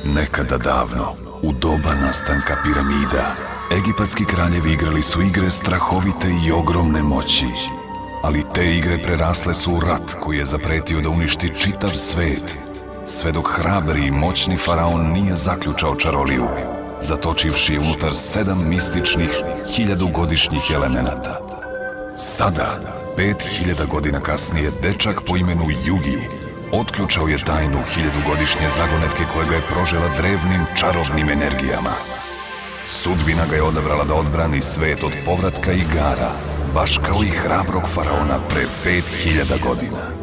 Nekada davno, u doba nastanka piramida, egipatski kraljevi igrali su igre strahovite i ogromne moći. Ali te igre prerasle su u rat koji je zapretio da uništi čitav svet, sve dok hrabri i moćni faraon nije zaključao čaroliju, zatočivši je unutar 7 mističnih, 1000-godišnjih elemenata. Sada, 5000 godina kasnije, dečak po imenu Yugi otključao je tajnu 1000-godišnje zagonetke koja ga je prožela drevnim čarobnim energijama. Sudbina ga je odabrala da odbrani svet od povratka igara, baš kao i hrabrog faraona pre 5000 godina.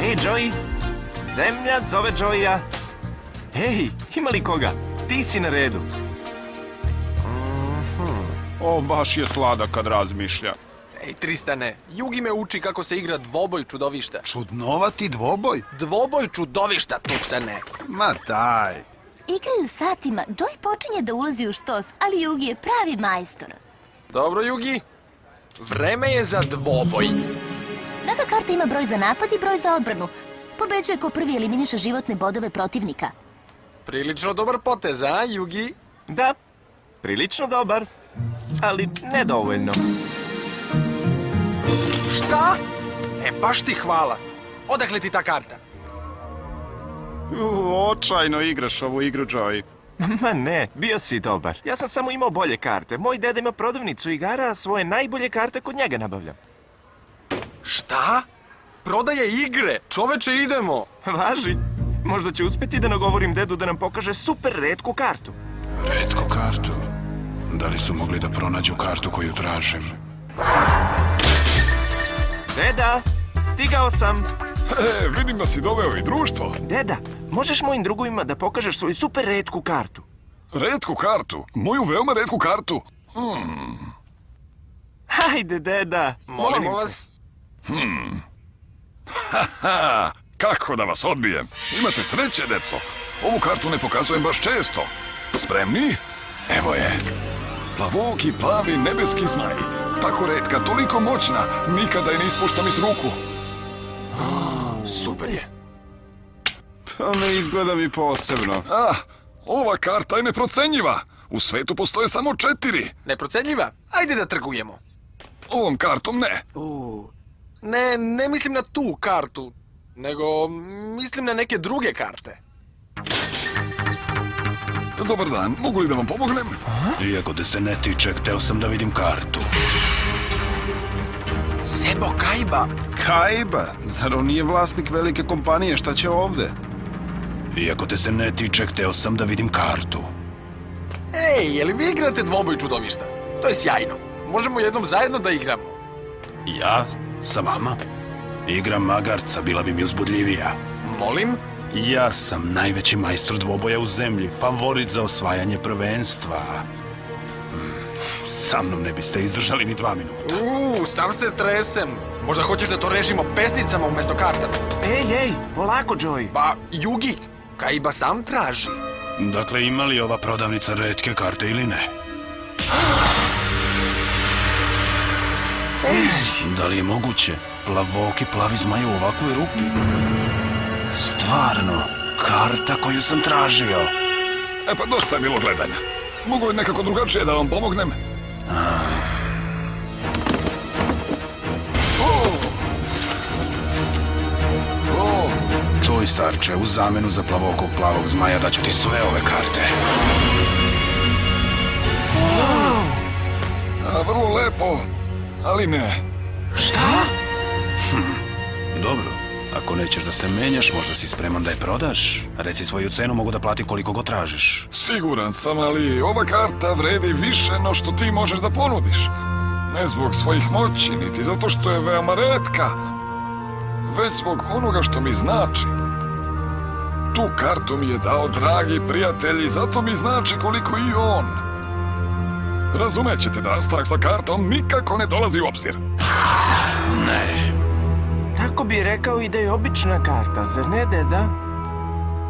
Ej, Joey! Zemlja zove Joeya! Ej, ima li koga? Ti si na redu. O, baš je sladak kad razmišlja. Ej, Tristane, Yugi me uči kako se igra dvoboj čudovišta. Čudnovati dvoboj? Dvoboj čudovišta, Tuksane! Ma daj. Igraju satima, Joey počinje da ulazi u štos, ali Yugi je pravi majstor. Dobro, Yugi, vreme je za dvoboj. Svaka karta ima broj za napad i broj za odbranu. Pobeđuje ko prvi eliminiše životne bodove protivnika. Prilično dobar potez, a, Yugi? Da, prilično dobar, ali nedovoljno. Šta? E, baš ti hvala. Odakle ti ta karta? Očajno igraš ovu igru, Joey. Ma ne, bio si dobar. Ja sam samo imao bolje karte. Moj deda ima prodavnicu igara, a svoje najbolje karte kod njega nabavljam. Šta? Prodaje igre? Čoveče, idemo! Važi. Možda će uspeti da nagovorim dedu da nam pokaže super retku kartu. Retku kartu? Da li su mogli da pronađu kartu koju tražim? Deda, stigao sam. Vidim da si doveo i društvo. Deda, možeš mojim drugovima da pokažeš svoju super retku kartu? Retku kartu? Moju veoma retku kartu? Hajde, deda. Molimo vas. Ha, kako da vas odbijem? Imate sreće, deco. Ovu kartu ne pokazujem baš često. Spremni? Evo je. Plavoki, plavi, nebeski zmaj. Tako retka, toliko moćna, nikada je ne ispuštam iz ruku. Super je. Pa ne izgleda mi posebno. Ova karta je neprocenjiva. U svetu postoje samo 4. Neprocenljiva? Ajde da trgujemo. Ovom kartom ne. Ne mislim na tu kartu, nego mislim na neke druge karte. Dobar dan, mogu li da vam pomognem? Iako te se ne tiče, hteo sam da vidim kartu. Sebo Kaiba. Kaiba? Zar on nije vlasnik velike kompanije? Šta će ovde? Iako te se ne tiče, hteo sam da vidim kartu. Ej, je li vi igrate dvoboj čudovišta? To je sjajno. Možemo jednom zajedno da igramo. Ja? Sa vama? Igra magarca bila bi mi uzbudljivija. Molim? Ja sam najveći majstor dvoboja u zemlji, favorit za osvajanje prvenstva. Sa mnom ne biste izdržali ni 2 minuta. Stav se tresem. Možda hoćeš da to rešimo pesnicama umesto kartama. Ej, polako, Joey. Ba, Yugi, Kaiba sam traži. Dakle, ima li ova prodavnica retke karte ili ne? Da li je moguće plavoki plavi zmaj u ovakvoj rupi? Stvarno, karta koju sam tražio. Pa dosta je bilo gledanja. Mogu li nekako drugačije da vam pomognem? Čuj, starče, u zamenu za plavokog plavog zmaja daću ti sve ove karte. Vrlo lepo, ali ne. Dobro, ako nećeš da se menjaš, možda si spreman da je prodaš. Reci svoju cenu, mogu da platim koliko god tražiš. Siguran sam, ali ova karta vredi više no što ti možeš da ponudiš. Ne zbog svojih moći, niti zato što je veoma retka, već zbog onoga što mi znači. Tu kartu mi je dao dragi prijatelj i zato mi znači koliko i on. Razumećete da rastanak sa kartom nikako ne dolazi u obzir. Ne. Tako bi rekao i da je obična karta, zar ne, deda?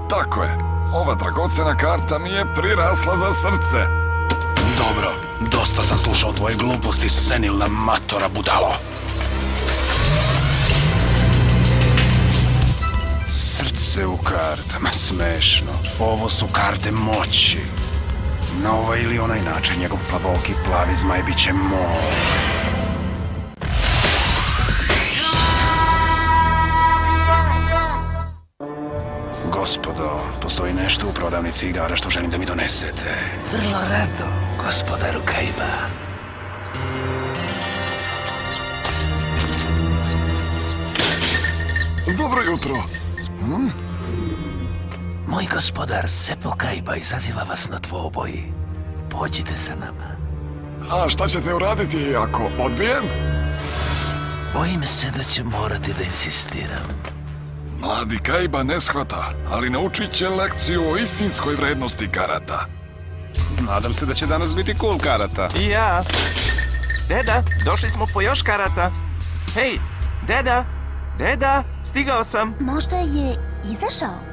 Tako je. Ova dragocena karta mi je prirasla za srce. Dobro, dosta sam slušao tvoje gluposti, senilna matora budalo. Srce u kartama, smešno. Ovo su karte moći. Na ovaj ili onaj način njegov plavoki plavi zmaj bit će moj. Gospodo, postoji nešto u prodavnici igara što želim da mi donesete. Vrlo rado, gospodaru Kaiba. Dobro jutro. Moj gospodar Sepo Kaiba izaziva vas na dvoboj. Pođite sa nama. A šta ćete uraditi ako odbijem? Bojim se da ću morati da insistiram. Mladi Kaiba ne shvata, ali naučit će lekciju o istinskoj vrednosti karata. Nadam se da će danas biti cool karata. I ja. Deda, došli smo po još karata. Hej, deda, deda, stigao sam. Možda je izašao?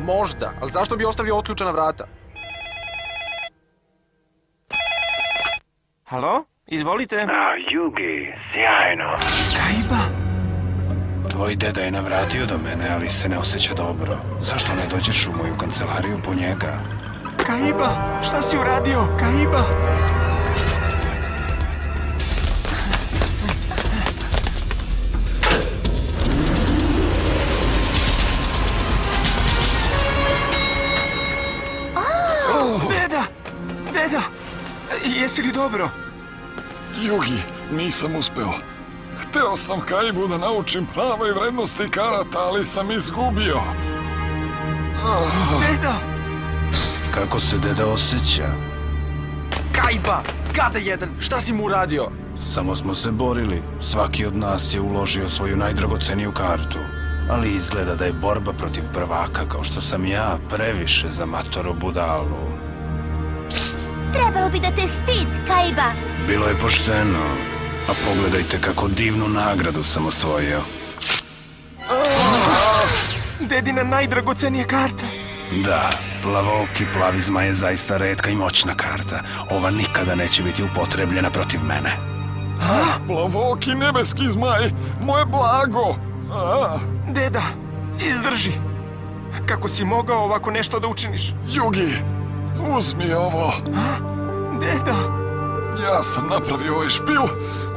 Možda, ali zašto bi ostavio otključana vrata? Halo, izvolite. Yugi, sjajno. Kaiba. Tvoj deda je navratio do mene, ali se ne osjeća dobro. Zašto ne dođeš u moju kancelariju po njega? Kaiba, šta si uradio? Kaiba. Deda, deda, jesi li dobro? Jugi, nisam uspeo. Hteo sam Kaibu da naučim prave vrednosti karata, ali sam izgubio. Deda. Kako se deda osjeća? Kaiba, gada jedan, šta si mu uradio? Samo smo se borili. Svaki od nas je uložio svoju najdragoceniju kartu. Ali izgleda da je borba protiv prvaka, kao što sam ja, previše za matoro budalu. Trebalo bi da te stid, Kaiba. Bilo je pošteno. A pogledajte kako divnu nagradu sam osvojio. Dedina najdragocenija karta. Da, plavoki plavi zmaj je zaista retka i moćna karta. Ova nikada neće biti upotrebljena protiv mene. Plavoki nebeski zmaj, moje blago. Deda, izdrži. Kako si mogao ovako nešto da učiniš? Jugi, uzmi ovo. Deda. Ja sam napravio ovaj špil,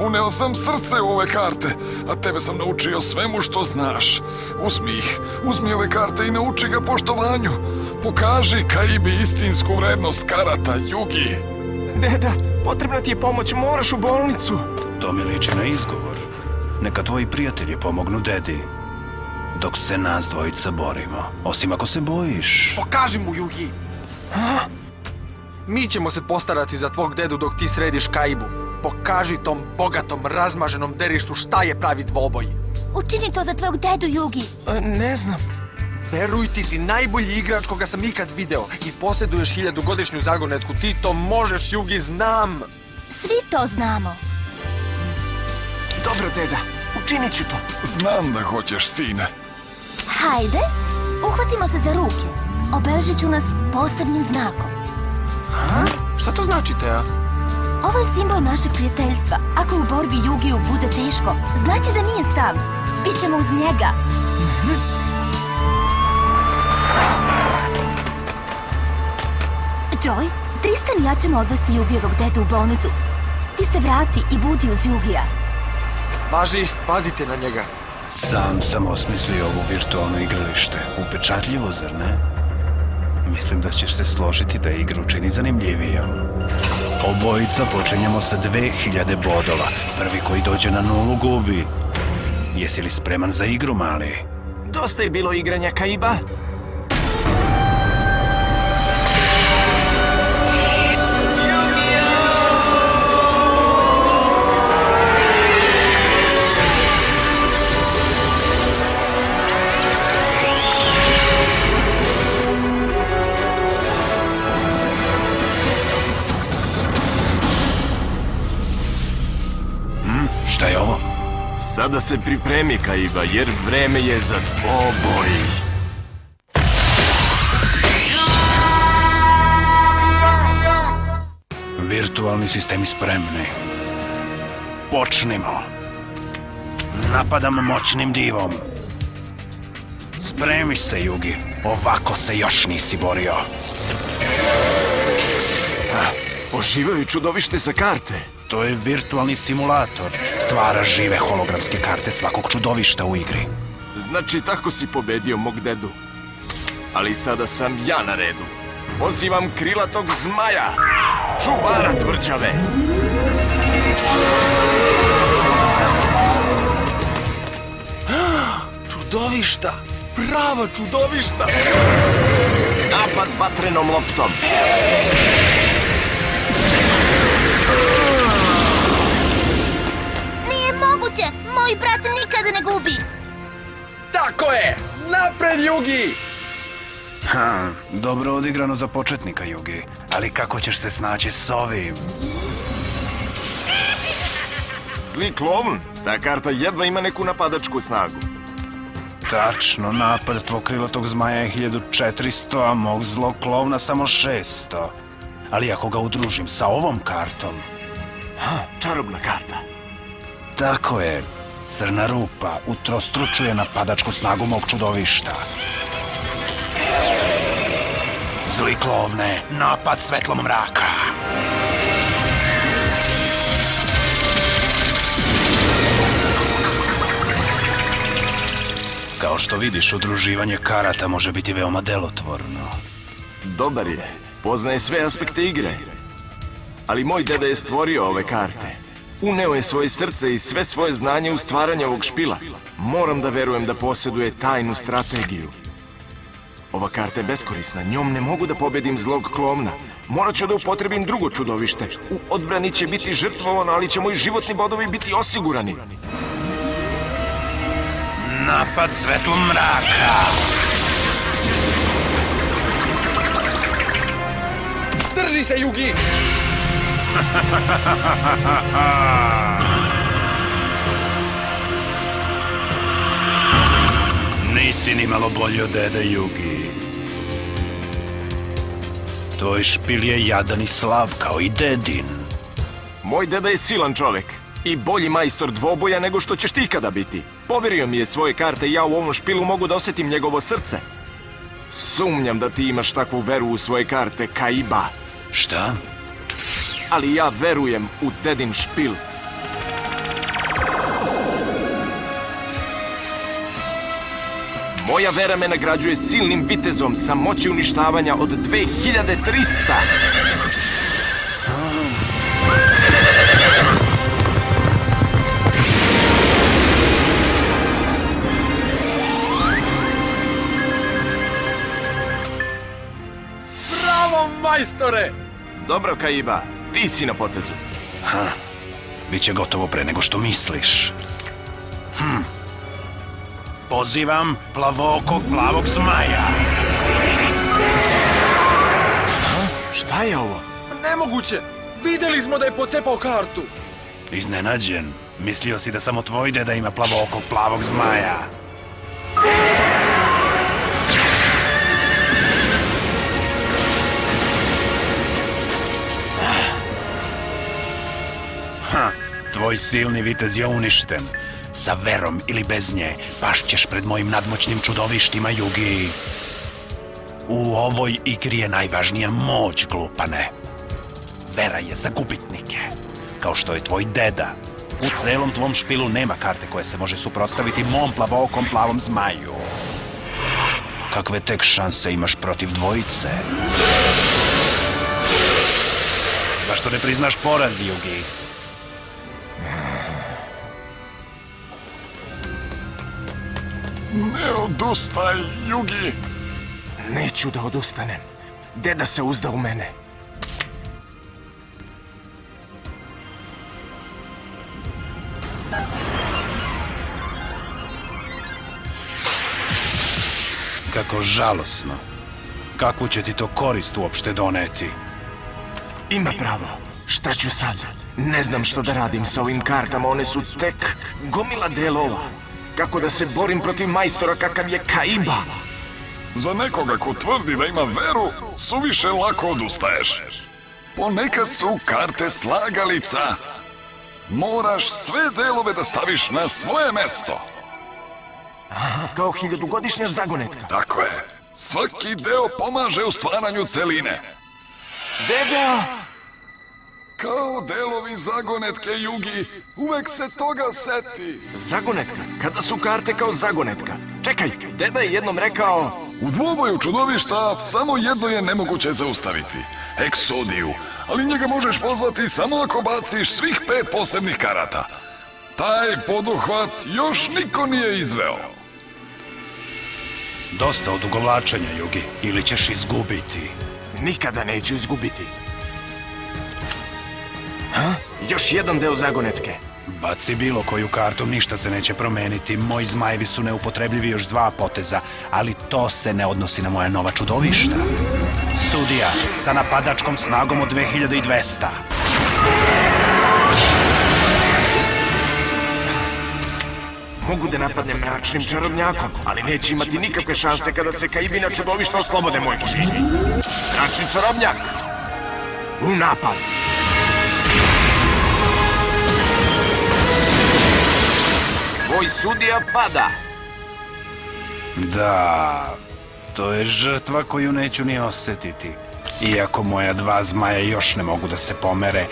uneo sam srce u ove karte, a tebe sam naučio svemu što znaš. Uzmi ih, uzmi ove karte i nauči ga poštovanju. Pokaži Kaibi istinsku vrednost karata, Jugi. Deda, potrebna ti je pomoć, moraš u bolnicu. To mi liči na izgovor. Neka tvoji prijatelji pomognu dedi. Dok se nas dvojica borimo. Osim ako se bojiš. Pokaži mu, Jugi. Mi ćemo se postarati za tvog dedu dok ti središ Kaibu. Pokaži tom bogatom, razmaženom derištu šta je pravi dvoboj. Učini to za tvojeg dedu, Jugi. Ne znam. Veruj, ti si najbolji igrač koga sam ikad video i posjeduješ 1000-godišnju zagonetku. Ti to možeš, Jugi, znam. Svi to znamo. Dobro, deda, učinit ću to. Znam da hoćeš, sine. Hajde, uhvatimo se za ruke. Obeležit ću nas posebnim znakom. Šta to znači, Teja? Ovo je simbol našeg prijateljstva. Ako u borbi Jugiju bude teško, znači da nije sam. Bićemo uz njega. Joy, Tristan i ja ćemo odvesti Jugijevog dedu u bolnicu. Ti se vrati i budi uz Jugija. Važi, pazite na njega. Sam sam osmislio ovu virtualno igralište. Upečatljivo, zar ne? Mislim da ćeš se složiti da igru čini zanimljivijom. Obojica počinjemo sa 2000 bodova. Prvi koji dođe na nulu gubi. Jesi li spreman za igru, mali? Dosta je bilo igranja, Kaiba. Šta je ovo? Sada se pripremi, Kaiba, jer vreme je za dvoboj. Virtualni sistemi spremni. Počnimo. Napadam moćnim divom. Spremi se, Yugi. Ovako se još nisi borio. Oživaju čudovište sa karte. To je virtualni simulator. Stvara žive hologramske karte svakog čudovišta u igri. Znači, tako si pobedio mog dedu. Ali sada sam ja na redu. Pozivam krilatog zmaja, čuvara tvrđave. Čudovišta! Prava čudovišta! Napad vatrenom loptom. Nije moguće! Moj brat nikad ne gubi! Tako je! Napred, Yugi! Dobro odigrano za početnika, Yugi. Ali kako ćeš se snaći s ovim? Zli klovn, ta karta jedva ima neku napadačku snagu. Tačno, napad tvog krilatog zmaja je 1400, a mog zlog klovna samo 600. Ali ako ga udružim sa ovom kartom... Čarobna karta. Tako je, crna rupa utrostručuje napadačku snagu mog čudovišta. Zli klovne, napad svetlom mraka. Kao što vidiš, udruživanje karata može biti veoma delotvorno. Dobar je, poznaje sve aspekte igre. Ali moj deda je stvorio ove karte. Uneo je svoje srce i sve svoje znanje u stvaranje ovog špila. Moram da verujem da posjeduje tajnu strategiju. Ova karta je beskorisna, njom ne mogu da pobedim zlog klovna. Morat ću da upotrebim drugo čudovište. U odbrani će biti žrtvovano, ali će moji životni bodovi biti osigurani. Napad svetlom mraka. Drži se, Yugi! Nisi ni malo bolji od dede, Yugi. Tvoj špil je jadan i slab kao i dedin. Moj deda je silan čovek i bolji majstor dvoboja nego što ćeš ti ikada biti. Poverio mi je svoje karte i ja u ovom špilu mogu da osjetim njegovo srce. Sumnjam da ti imaš takvu veru u svoje karte, Kaiba. Šta? Ali ja verujem u dedin špil. Moja vera me nagrađuje silnim vitezom sa moći uništavanja od 2300. Bravo, majstore! Dobro, Kaiba, ti si na potezu. Biće gotovo pre nego što misliš. Pozivam plavookog plavog zmaja. Šta je ovo? Nemoguće! Videli smo da je pocepao kartu! Iznenađen. Mislio si da samo tvoj deda ima plavookog plavog zmaja. Tvoj silni vitez je uništen. Sa verom ili bez nje pašćeš pred mojim nadmoćnim čudovištima, Yugi. U ovoj igri je najvažnija moć, glupane. Vera je za gubitnike, kao što je tvoj deda. U celom tvom špilu nema karte koja se može suprotstaviti mom plavookom plavom zmaju. Kakve tek šanse imaš protiv dvojice? Zašto ne priznaš poraz, Yugi? Ne odustaj, Yugi. Neću da odustanem. Deda se uzda u mene. Kako žalosno. Kakvu će ti to korist uopšte doneti? Ima pravo. Šta ću sad? Ne znam što da radim sa ovim kartama, one su tek gomila delova. Kako da se borim protiv majstora kakav je Kaiba? Za nekoga ko tvrdi da ima veru, suviše lako odustaješ. Ponekad su karte slagalica. Moraš sve delove da staviš na svoje mesto. Kao hiljadugodišnja zagonetka. Tako je. Svaki deo pomaže u stvaranju celine. Deda! Kao delovi zagonetke, Yugi, uvek se toga seti. Zagonetka? Kada su karte kao zagonetka? Čekaj, deda je jednom rekao... U dvoboju čudovišta samo jedno je nemoguće zaustaviti. Eksodiju. Ali njega možeš pozvati samo ako baciš svih 5 posebnih karata. Taj poduhvat još niko nije izveo. Dosta odugovlačenja, Yugi, ili ćeš izgubiti. Nikada neću izgubiti. Još jedan deo zagonetke. Baci bilo koju kartu, ništa se neće promeniti. Moji zmajevi su neupotrebljivi još 2 poteza, ali to se ne odnosi na moja nova čudovišta. Sudija, sa napadačkom snagom od 2200. Mogu da napadnem mračnim čarobnjakom, ali neće imati nikakve šanse kada se Kaibina čudovišta oslobode moj čini. Mračni čarobnjak! U napad! Tvoj sudija pada! Da, to je žrtva koju neću ni osetiti. Iako moja 2 zmaja još ne mogu da se pomere,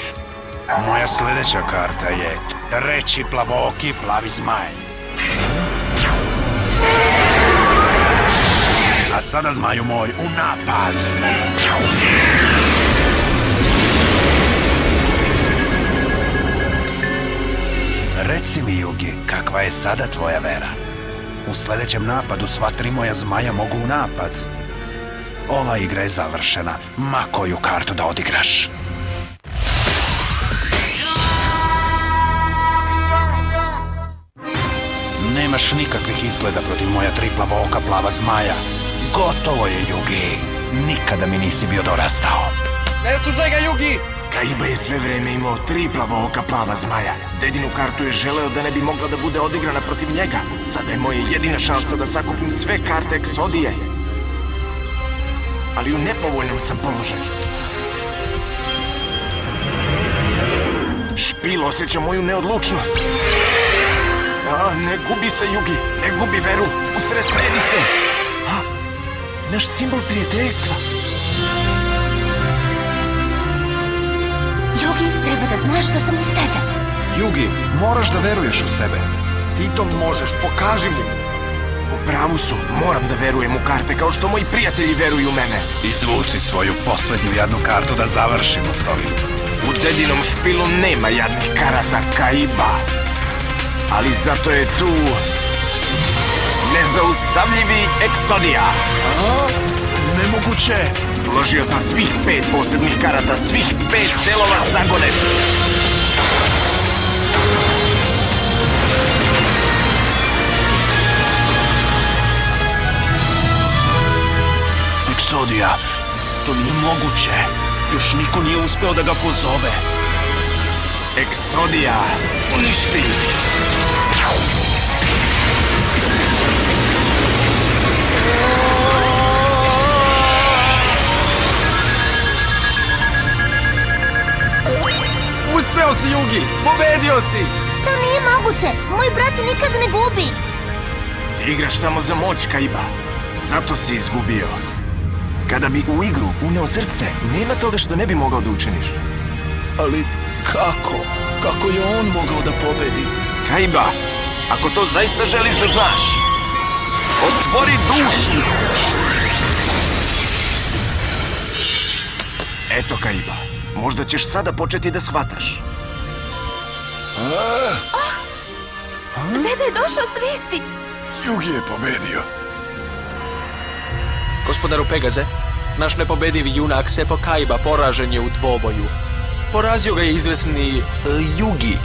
moja sledeća karta je treći plavooki plavi zmaj. A sada, zmaju moj, u napad! Reci mi, Yugi, kakva je sada tvoja vera? U sledećem napadu sva 3 moja zmaja mogu u napad. Ova igra je završena, ma koju kartu da odigraš. Nemaš nikakvih izgleda protiv moja 3 plavooka plava zmaja. Gotovo je, Yugi. Nikada mi nisi bio dorastao. Ne slušaj ga, Yugi! Kaiba je sve vreme imao 3 plavooka plava zmaja. Dedinu kartu je želeo da ne bi mogla da bude odigrana protiv njega. Sada je moja jedina šansa da sakupim sve karte Eksodije. Ali u nepovoljnom sam položaju. Špil osjeća moju neodlučnost. Ne gubi se, Yugi, ne gubi veru, usredsredi se. Naš simbol prijateljstva. Yugi, treba da znaš da sam uz tebe. Yugi, moraš da veruješ u sebe. Ti to možeš, pokaži mi. U pravu su, moram da verujem u karte kao što moji prijatelji veruju u mene. Izvuci svoju poslednju jadnu kartu da završimo s ovim. U dedinom špilu nema jadnih karata Kaiba. Ali zato je tu nezaustavljivi Eksodija. Nemoguće! Složio sam svih 5 posebnih karata, svih 5 delova zagonetke. Eksodija, to nije moguće. Još niko nije uspeo da ga pozove. Eksodija, uništi! Uspeo si, Yugi! Pobedio si! To nije moguće. Moj brat nikad ne gubi. Ti igraš samo za moć, Kaiba. Zato si izgubio. Kada bi u igru uneo srce, nema toga što ne bi mogao da učiniš. Ali kako? Kako je on mogao da pobedi? Kaiba, ako to zaista želiš da znaš, otvori dušu! Eto, Kaiba, možda ćeš sada početi da shvataš. Deda je došao s vesti. Yugi je pobedio. Gospodaru Pegaze, naš nepobedivi junak Seppo Kaiba poražen je u dvoboju. Porazio ga je izvesni Yugi.